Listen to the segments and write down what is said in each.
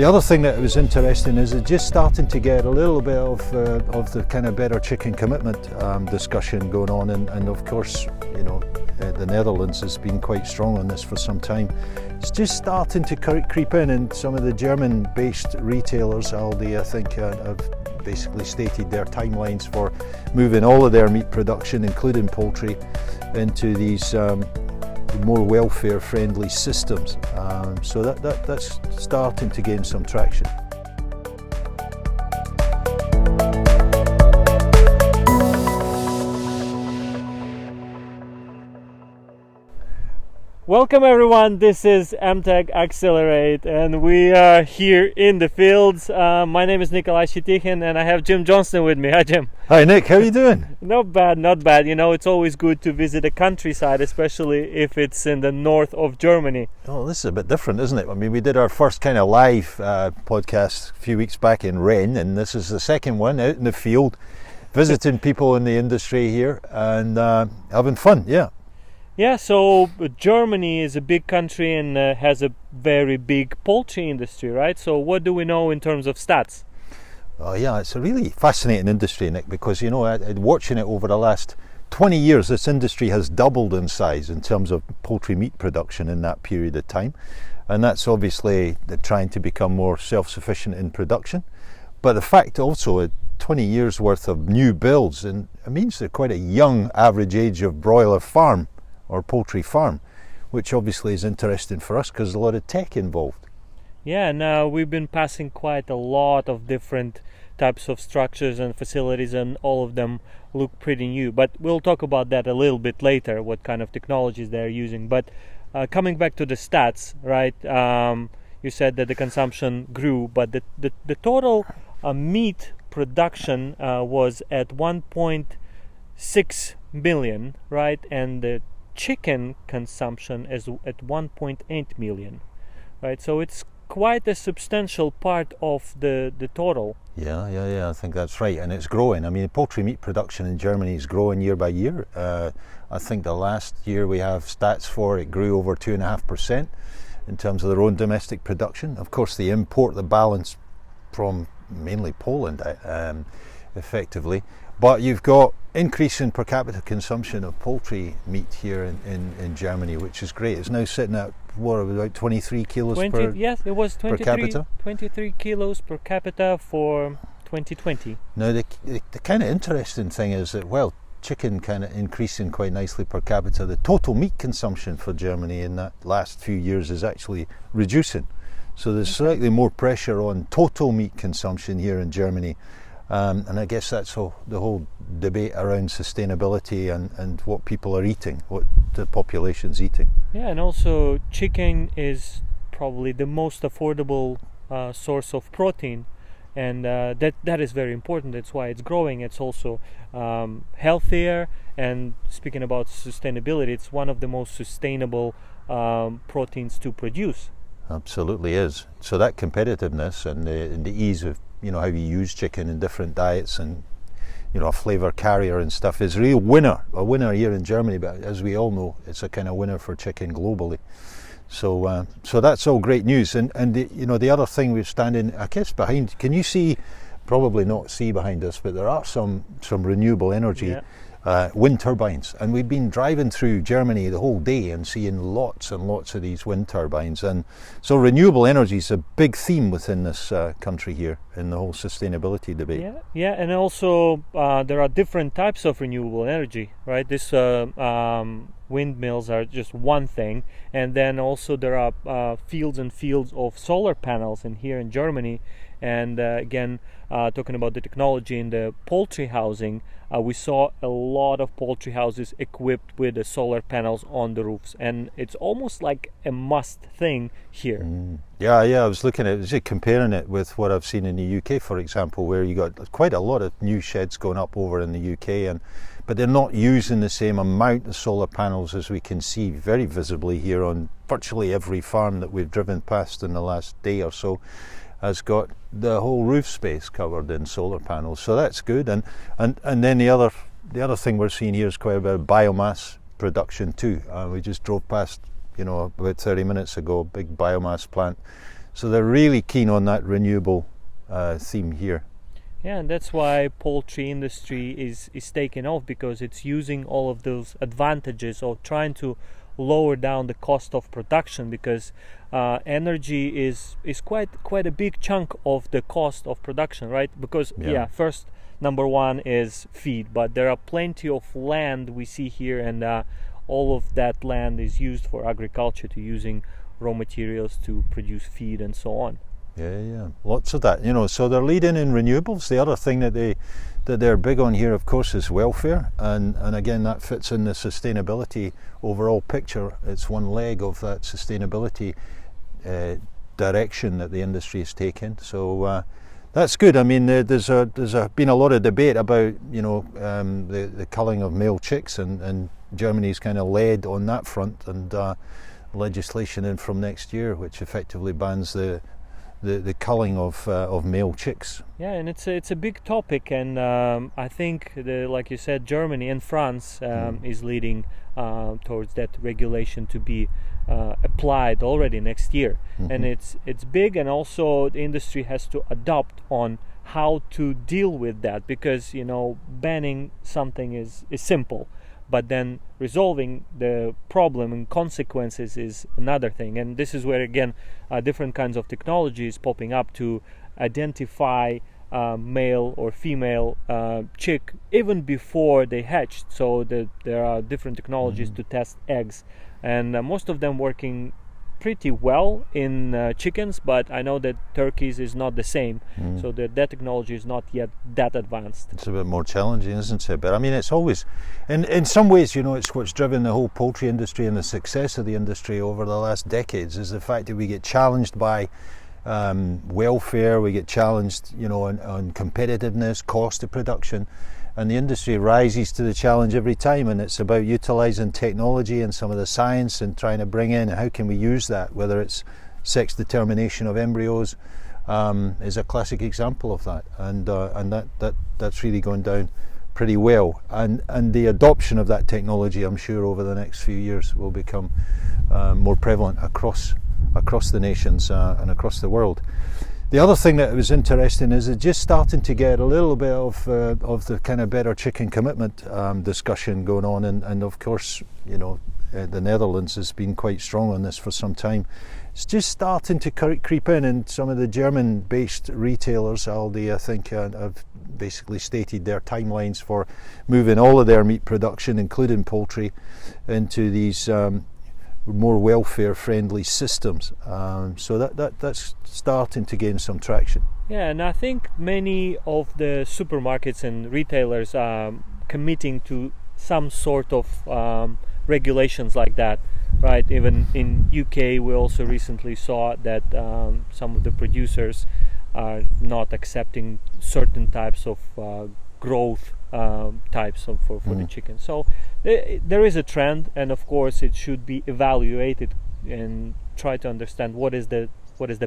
The other thing that was interesting is it's just starting to get a little bit of the kind of better chicken commitment discussion going on, and of course, you know, the Netherlands has been quite strong on this for some time. It's just starting to creep in, and some of the German-based retailers, Aldi, I think, have basically stated their timelines for moving all of their meat production, including poultry, into these more welfare-friendly systems. So that's starting to gain some traction. Welcome everyone, this is MTech Accelerate, and we are here in the fields. My name is Nikolai Shitikhin and I have Jim Johnston with me. Hi Jim. Hi Nick, how are you doing? Not bad, not bad. You know, it's always good to visit the countryside, especially if it's in the north of Germany. Oh, this is a bit different, isn't it? I mean, we did our first kind of live podcast a few weeks back in Rennes, and this is the second one out in the field, visiting people in the industry here and having fun, yeah. Yeah, so Germany is a big country and has a very big poultry industry, right? So what do we know in terms of stats? Oh yeah, it's a really fascinating industry, Nick, because, you know, watching it over the last 20 years, this industry has doubled in size in terms of poultry meat production in that period of time. And that's obviously trying to become more self-sufficient in production. But the fact also, 20 years worth of new builds, and it means they're quite a young average age of broiler farm or poultry farm, which obviously is interesting for us because there's a lot of tech involved. Yeah, now we've been passing quite a lot of different types of structures and facilities, and all of them look pretty new. But we'll talk about that a little bit later, what kind of technologies they're using. But coming back to the stats, right? You said that the consumption grew, but the total meat production was at 1.6 million, right? And the chicken consumption is at 1.8 million, right? So it's quite a substantial part of the total. Yeah, I think that's right, and it's growing. I mean, poultry meat production in Germany is growing year by year. I think the last year we have stats for it grew over 2.5% in terms of their own domestic production. Of course, they import the balance from mainly Poland, effectively. But you've got increase in per capita consumption of poultry meat here in Germany, which is great. It's now sitting at, what, about 23 kilos Yes, it was 23, per capita? 23 kilos per capita for 2020. Now, the kind of interesting thing is that, well, chicken kind of increasing quite nicely per capita. The total meat consumption for Germany in that last few years is actually reducing. So there's slightly more pressure on total meat consumption here in Germany. And I guess that's the whole debate around sustainability and what people are eating, what the population's eating. Yeah, and also chicken is probably the most affordable source of protein, and that is very important. That's why it's growing. It's also healthier, and speaking about sustainability, it's one of the most sustainable proteins to produce. Absolutely is. So that competitiveness and the ease of, you know, how you use chicken in different diets and, you know, a flavour carrier and stuff is a real winner here in Germany, but as we all know, it's a kind of winner for chicken globally. So that's all great news. And you know, the other thing we're standing, I guess, behind, can you see, probably not see behind us, but there are some renewable energy wind turbines, and we've been driving through Germany the whole day and seeing lots and lots of these wind turbines, and so renewable energy is a big theme within this country here in the whole sustainability debate. Yeah, and also there are different types of renewable energy, right? This windmills are just one thing, and then also there are fields and fields of solar panels in here in Germany. And again, talking about the technology in the poultry housing, we saw a lot of poultry houses equipped with the solar panels on the roofs, and it's almost like a must thing here. Yeah, I was looking at it, comparing it with what I've seen in the UK, for example, where you got quite a lot of new sheds going up over in the UK, but they're not using the same amount of solar panels as we can see very visibly here on virtually every farm that we've driven past in the last day or so. Has got the whole roof space covered in solar panels, so that's good. And then the other thing we're seeing here is quite a bit of biomass production too. We just drove past, you know, about 30 minutes ago, a big biomass plant So they're really keen on that renewable theme here. Yeah, and that's why poultry industry is taking off, because it's using all of those advantages of trying to lower down the cost of production, because energy is quite a big chunk of the cost of production, right? Because first, number one is feed, but there are plenty of land we see here, and all of that land is used for agriculture, to using raw materials to produce feed and so on. Yeah, lots of that. So they're leading in renewables. The other thing that they're big on here, of course, is welfare, and again, that fits in the sustainability overall picture. It's one leg of that sustainability direction that the industry is taking. So that's good. I mean, there's been a lot of debate about the culling of male chicks, and Germany's kind of led on that front, and legislation in from next year which effectively bans the culling of male chicks. Yeah, and it's a big topic, and I think, like you said, Germany and France is leading towards that regulation to be applied already next year. And it's big, and also the industry has to adopt on how to deal with that, because banning something is simple, but then resolving the problem and consequences is another thing. And this is where, again, different kinds of technology is popping up to identify male or female chick even before they hatched. So there are different technologies to test eggs, and most of them working pretty well in chickens, but I know that turkeys is not the same. So that technology is not yet that advanced. It's a bit more challenging, isn't it? But I mean, it's always, in some ways, it's what's driven the whole poultry industry and the success of the industry over the last decades, is the fact that we get challenged by welfare, we get challenged, on competitiveness, cost of production, and the industry rises to the challenge every time. And it's about utilising technology and some of the science and trying to bring in how can we use that, whether it's sex determination of embryos is a classic example of that, and that's really going down pretty well. And the adoption of that technology, I'm sure, over the next few years will become more prevalent across the nations and across the world. The other thing that was interesting is it's just starting to get a little bit of the kind of better chicken commitment discussion going on, and of course, the Netherlands has been quite strong on this for some time. It's just starting to creep in, and some of the German-based retailers, Aldi, I think, have basically stated their timelines for moving all of their meat production, including poultry, into these more welfare-friendly systems. So that's starting to gain some traction. Yeah, and I think many of the supermarkets and retailers are committing to some sort of regulations like that, right? Even in UK, we also recently saw that some of the producers are not accepting certain types of growth types for the chicken. So there is a trend, and of course it should be evaluated and try to understand what is the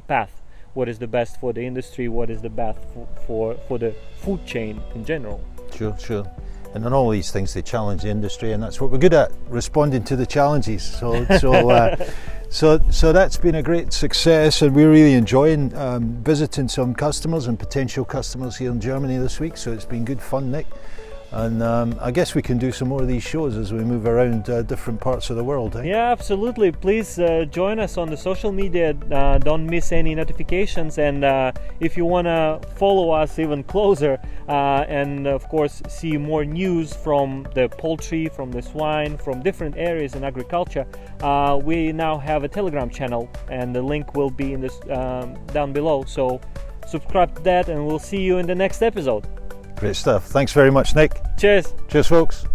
path, what is the best for the industry, what is the best for the food chain in general. Sure. And on all these things, they challenge the industry, and that's what we're good at, responding to the challenges. So that's been a great success, and we're really enjoying visiting some customers and potential customers here in Germany this week. So it's been good fun, Nick. And I guess we can do some more of these shows as we move around different parts of the world. Yeah, absolutely. Please join us on the social media. Don't miss any notifications. And if you want to follow us even closer and, of course, see more news from the poultry, from the swine, from different areas in agriculture, we now have a Telegram channel, and the link will be in this down below. So subscribe to that, and we'll see you in the next episode. Great stuff. Thanks very much, Nick. Cheers. Cheers, folks.